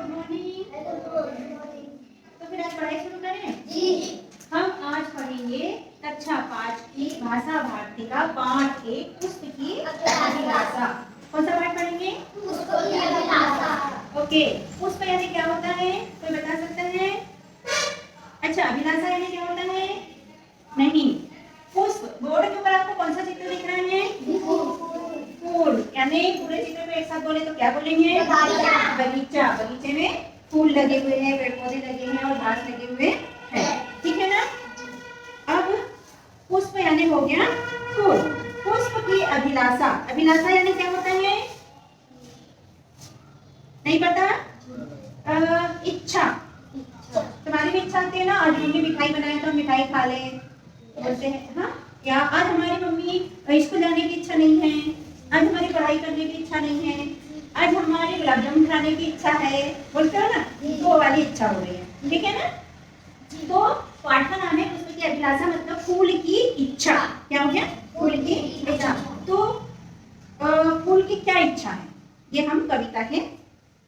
Good morning. तो फिर आज पढ़ाई शुरू करें जी। हम आज पढ़ेंगे कक्षा 5 की भाषा भारती का पाठ 1 पुष्प की अभिलाषा। कौन सा पाठ पढ़ेंगे? पुष्प की अभिलाषा। ओके, पुष्प यानी क्या होता है, कोई बता सकता है? अच्छा, अभिलाषा यानी क्या होता है? नहीं, पुष्प। बोर्ड के ऊपर आपको कौन सा चित्र दिख रहा है? फूल। यानी पूरे चित्र को एक साथ बोले तो क्या बोलेंगे? बगीचा। बगीचे में फूल लगे हुए हैं, पेड़ पौधे लगे हैं और घास लगे हुए हैं, ठीक है ना। अब पुष्प यानी हो गया फूल। पुष्प की अभिलाषा। अभिलाषा यानी क्या होता है? नहीं पता? इच्छा। तुम्हारी भी इच्छा होती है ना, आज मम्मी मिठाई बनाए तो मिठाई खा ले बोलते हैं, हाँ। या आज हमारी मम्मी स्कूल जाने की इच्छा नहीं है, आज हमारी पढ़ाई करने की इच्छा नहीं है, आज हमारी गुलाब जामुन खाने की इच्छा है, बोलते हो ना, तो वो वाली इच्छा हो रही है, ठीक है ना। तो पाठ का नाम है पुष्प की अभिलाषा, मतलब फूल की इच्छा। क्या हो गया? फूल की इच्छा। तो फूल की क्या इच्छा है, ये हम कविता के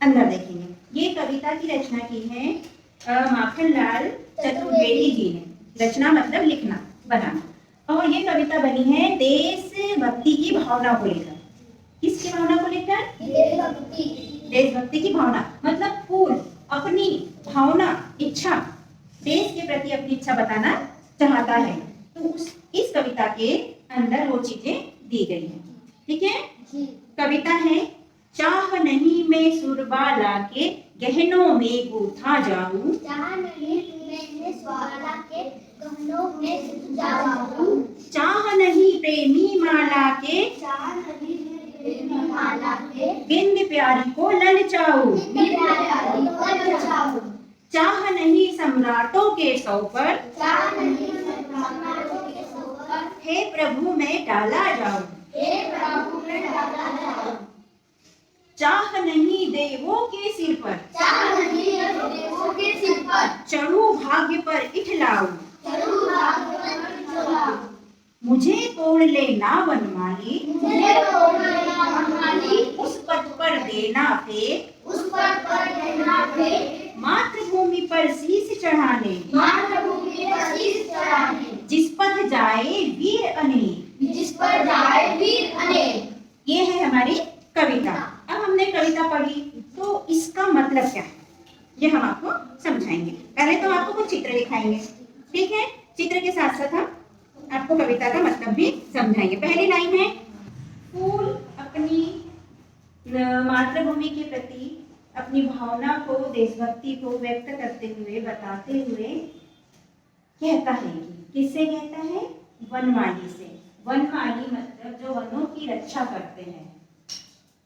अंदर देखेंगे। ये कविता की रचना की है माखनलाल चतुर्वेदी जी ने। रचना मतलब लिखना, बनाना। और ये कविता बनी है देशभक्ति की भावना को लेकर। किसकी भावना को लेकर? देशभक्ति की भावना। मतलब फूल अपनी भावना, इच्छा, देश के प्रति अपनी इच्छा बताना चाहता है, तो इस कविता के अंदर वो चीजें दी गई हैं, ठीक है। कविता है, चाह नहीं मैं सुरबा लाके गहनों में गूथा जाऊं, चाह नहीं प्रेमी माला के बिंद प्यारी को ललचाऊं, चाह नहीं सम्राटों के सौ पर हे प्रभु मैं डाला जाऊं, चाह नहीं देवों के सिर पर चढ़ूं भाग्य पर इठलाऊं, मुझे तोड़ लेना वनमाली उस पद पर देना फेंक, मातृभूमि पर शीश चढ़ाने जिस पद जाए वीर अनेक। ये है हमारी कविता। अब हमने कविता पढ़ी तो इसका मतलब क्या है, ये हम आपको समझाएंगे। पहले तो आपको कुछ चित्र दिखाएंगे, ठीक है। चित्र के साथ साथ हम आपको कविता का मतलब भी समझाएंगे। पहली लाइन है, फूल अपनी मातृभूमि के प्रति अपनी भावना को, देशभक्ति को व्यक्त करते हुए, बताते हुए कहता है कि किससे कहता है? वनमाली से। वनमाली मतलब जो वनों की रक्षा करते हैं,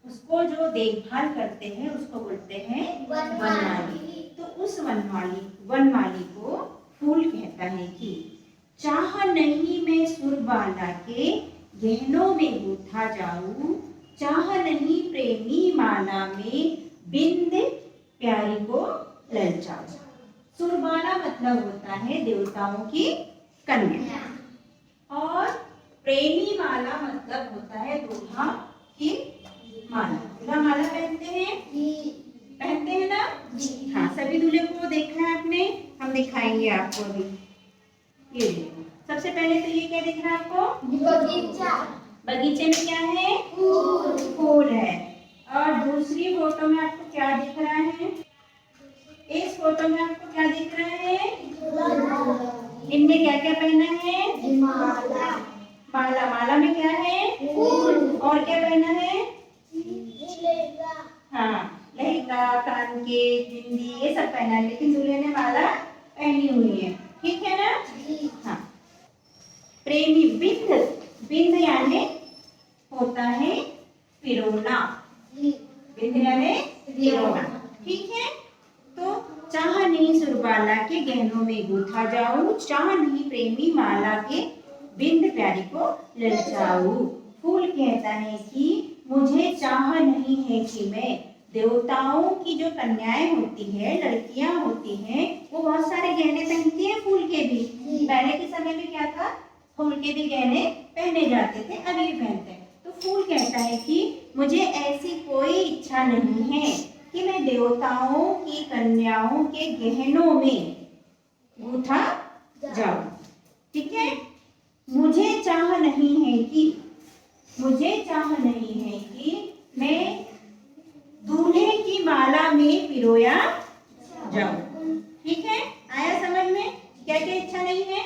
उसको जो देखभाल करते हैं, उसको बोलते हैं वनमाली। तो उस वनमाली को फूल कहता है कि चाह नहीं मैं सुरबाला के गहनों में गूथा जाऊं, चाह नहीं प्रेमी माला में बिंद प्यारी को ललचाऊं। सुरबाला मतलब होता है देवताओं की कन्या, और प्रेमी माला मतलब होता है दूल्हा की माला। दूल्हा माला पहनते हैं ना। हाँ, सभी दूल्हे को देखना है आपने, हम दिखाएंगे आपको अभी। ये देखो, सबसे पहले तो ये क्या दिख रहा है आपको? बगीचे में क्या है? फूल है। और दूसरी फोटो में आपको क्या दिख रहा है? इस फोटो में आपको क्या दिख रहा है? इनमें क्या क्या पहना है? माला। माला में क्या है? और क्या पहना है? हाँ, लहंगा, कान के बिंदी, ये सब पहना है, लेकिन दूल्हे ने माला पहनी हुई है, ठीक है ना। हाँ, प्रेमी बिंद यानी होता है पिरोना। बिंद यानी पिरोना, ठीक है। तो चाह नहीं सुरबाला के गहनों में गूथा जाऊं, चाह नहीं प्रेमी माला के बिंद प्यारी को ललचाऊं। फूल कहता है कि मुझे चाह नहीं है कि मैं देवताओं की जो कन्याएं होती है, लड़कियां होती हैं, वो बहुत सारे गहने पहनती है। फूल के भी पहले के समय में क्या था, फूल के भी गहने पहने जाते थे, अभी भी पहनते हैं। तो फूल कहता है कि मुझे ऐसी कोई इच्छा नहीं है कि मैं देवताओं की कन्याओं के गहनों में गूथा जाऊं। ठीक है, मुझे चाह नहीं है कि मैं दूल्हे की माला में पिरोया जाऊं। ठीक है, आया समझ में? क्या क्या इच्छा नहीं है?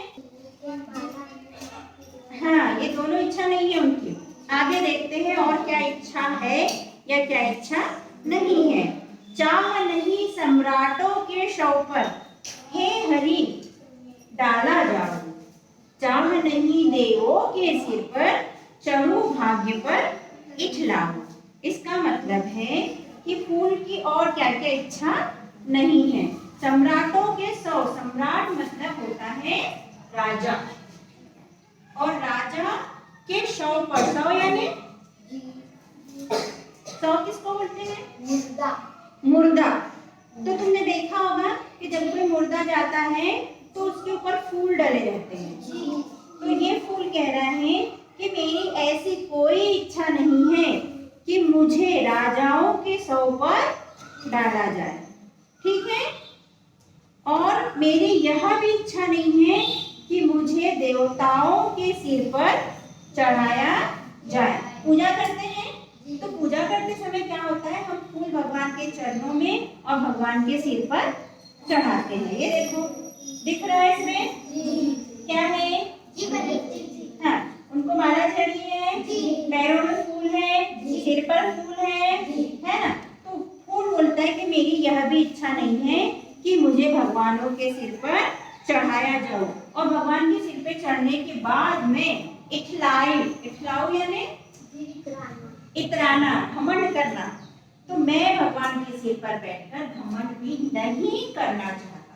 हाँ, ये दोनों इच्छा नहीं है उनकी। आगे देखते हैं और क्या इच्छा है या क्या इच्छा नहीं है। चाह नहीं सम्राटों के शव पर हे हरि डाला जाऊं, चाह नहीं देवों के सिर पर चढ़ूं भाग्य पर इठलाऊं। इसका मतलब है कि फूल की और क्या क्या इच्छा नहीं है। सम्राटों के सौ, सम्राट मतलब होता है राजा, और राजा के शव पर, शव यानी शव किसको बोलते हैं? मुर्दा। मुर्दा। तो तुमने देखा होगा कि जब कोई मुर्दा जाता है तो उसके ऊपर फूल डले रहते हैं। तो ये फूल कह रहा है कि मेरी ऐसी कोई इच्छा नहीं है कि मुझे राजाओं के शव पर डाला जाए। ठीक है, और मेरी यह भी इच्छा नहीं है कि मुझे देवताओं के सिर पर चढ़ाया जाए। पूजा करते हैं तो पूजा करते समय क्या होता है, हम फूल भगवान के चरणों में और भगवान के सिर पर चढ़ाते हैं। ये देखो दिख रहा है इसमें क्या है? हाँ, उनको माला चढ़ी है, पैरों में फूल है, सिर पर फूल है ना? तो फूल बोलता है कि मेरी यह भी इच्छा नहीं है कि मुझे भगवानों के सिर पर चढ़ाया जाऊं, और भगवान के सिर पे चढ़ने के बाद में इठलाऊ यानी इतराना, घमंड करना। तो मैं भगवान के सिर पर बैठकर घमंड भी नहीं करना चाहता।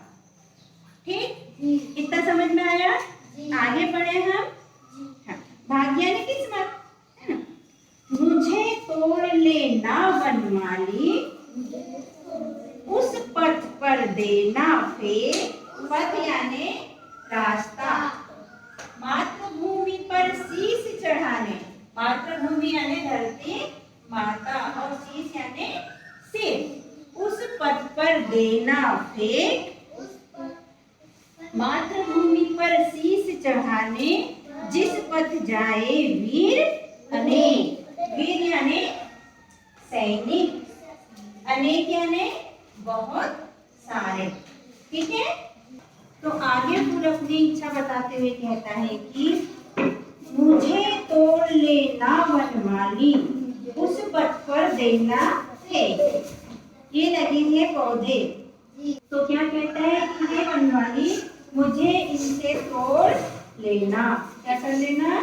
ठीक, इतना समझ में आया? आगे बढ़े हम। हाँ, भाग्य यानी किस्मत। मुझे तोड़ ले ना वनमाली, उस पथ पर देना फेर। पथ यानी रास्ता। मातृभूमि पर शीश चढ़ाने, मातृभूमि यानी धरती माता, और शीश यानी सिर। उस पथ पर देना फेर, मातृभूमि पर शीश चढ़ाने, जिस पथ जाए वीर अनेक। वीर यानी सैनिक, अनेक यानी बहुत सारे। ठीक है, तो आगे फूल अपनी इच्छा बताते हुए कहता है कि मुझे तोड़ लेना वनमाली, उस पथ पर देना है। ये लगे हैं पौधे, तो क्या कहता है कि ये वनमाली मुझे इनसे तोड़ लेना। क्या कर लेना?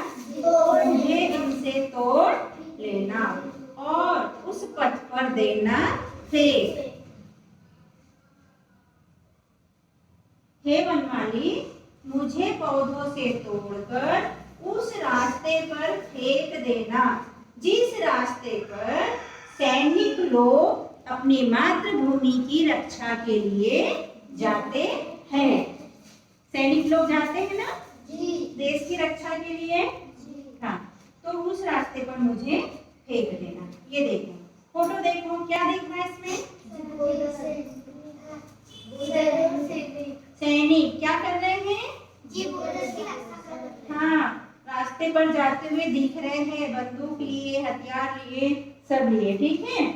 मुझे इनसे तोड़ लेना और उस पथ पर देना है। हे वनमाली, मुझे पौधों से तोड़कर उस रास्ते पर फेंक देना, जिस रास्ते पर सैनिक लोग अपनी मातृभूमि की रक्षा के लिए जाते हैं। सैनिक लोग जाते हैं ना देश की रक्षा के लिए। हाँ, तो उस रास्ते पर मुझे फेंक देना। ये देखो, फोटो देखो, क्या देखना है इसमें? सैनिक क्या कर रहे हैं? हाँ, रास्ते पर जाते हुए दिख रहे हैं, बंदूक लिए, हथियार लिए, सब लिए। ठीक है,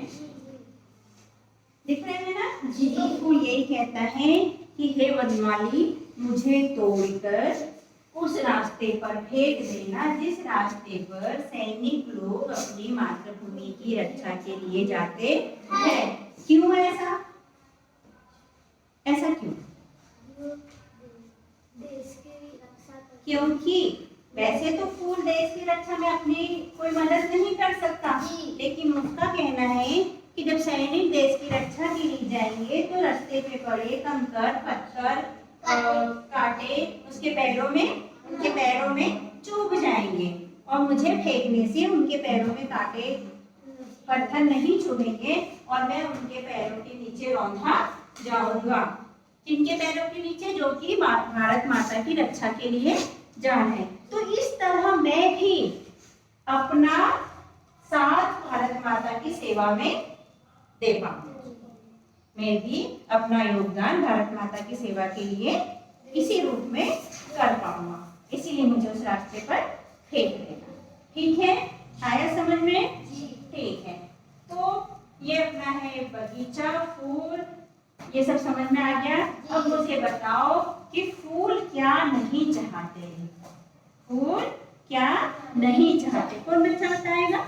दिख रहे हैं ना? तो फूल यही कहता है कि हे वनमाली, मुझे तोड़कर उस रास्ते पर फेंक देना, जिस रास्ते पर सैनिक लोग अपनी मातृभूमि की रक्षा के लिए जाते हैं। क्यों ऐसा? ऐसा क्यों? क्योंकि वैसे तो फूल देश की रक्षा में अपनी कोई मदद नहीं कर सकता, लेकिन उसका कहना है कि जब सैनिक देश की रक्षा के लिए जाएंगे तो रास्ते पे पड़े कंकड़ पत्थर कांटे उनके पैरों में चुभ जाएंगे, और मुझे फेंकने से उनके पैरों में कांटे पत्थर नहीं चुभेंगे और मैं उनके पैरों के नीचे रौंदा जाऊंगा। इनके पैरों के नीचे, जो कि भारत माता की रक्षा के लिए जान है। तो इस तरह मैं भी अपना साथ भारत माता की सेवा में दे पाऊं। मैं भी अपना योगदान भारत माता की सेवा के लिए इसी रूप में कर पाऊंगा, इसीलिए मुझे उस रास्ते पर फेंक देना। ठीक है, आया समझ में? ठीक है, तो ये अपना है बगीचा, फूल, ये सब समझ में आ गया। अब मुझे बताओ कि फूल क्या नहीं चाहते हैं? फूल क्या नहीं चाहते? कौन बच्चा बताएगा?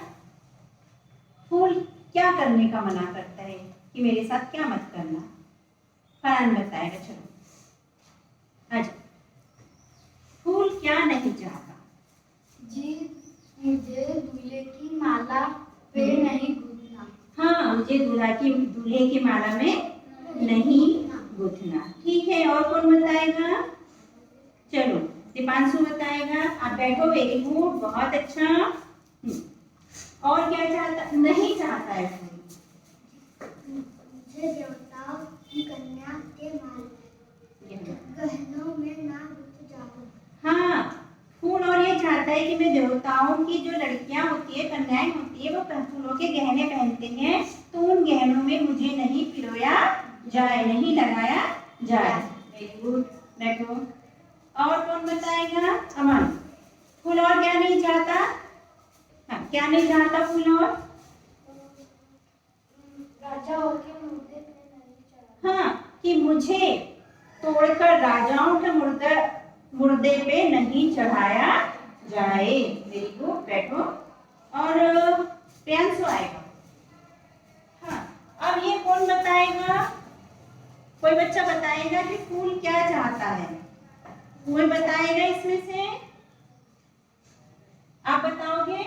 फूल क्या करने का मना करता है कि मेरे साथ क्या मत करना? फरहान बताएगा। चलो अच्छा, फूल क्या नहीं चाहता? जी, मुझे दूल्हे की माला पे नहीं गूंथना। हाँ, मुझे दूल्हे की माला में नहीं गूंथना। ठीक है, और कौन बताएगा? चलो दीपांशु बताएगा। आप बैठो, वेरी गुड, बहुत अच्छा। और क्या चाहता? नहीं चाहता है फूल? मुझे देवताओं की कन्या के गहनों में ना घुस जाऊं। हाँ, फूल और ये चाहता है कि मैं देवताओं की जो लड़कियां होती है, कन्याएं होती है, वो फूलों के गहने पहनते हैं, तो उन गहनों में मुझे नहीं पिरोया जाए, नहीं लगाया जाए। वेरी गुड, बैठो। और कौन बताएगा? अमन, फूल और क्या नहीं चाहता? हाँ, क्या नहीं चाहता फूल और? राजाओं के मुर्दे पे नहीं चढ़ा। हाँ, कि मुझे तोड़कर राजाओं के मुर्दे पे नहीं चढ़ाया जाए। वेरी गुड, बैठो। और प्रियांशु आएगा। हाँ, अब ये कौन बताएगा? कोई बच्चा बताएगा कि फूल क्या चाहता है? कोई बताएगा इसमें से? आप बताओगे?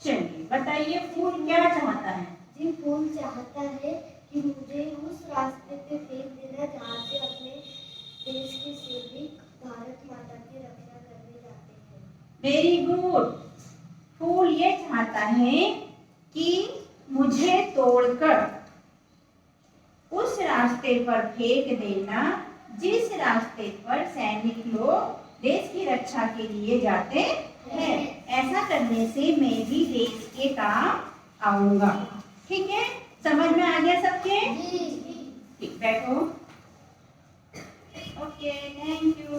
चलिए बताइए, फूल क्या चाहता है? जी, फूल चाहता है कि मुझे उस रास्ते पे फेंक देना जहाँ से अपने देश के सैनिक भारत माता की रक्षा करने जाते हैं। वेरी गुड, फूल ये चाहता है कि मुझे तोड़कर उस रास्ते पर फेंक देना जिस रास्ते पर सैनिक लोग देश की रक्षा के लिए जाते हैं। ऐसा करने से मैं भी देश के काम आऊंगा। ठीक है, समझ में आ गया सबके? ठीक, बैठो। Okay, thank you.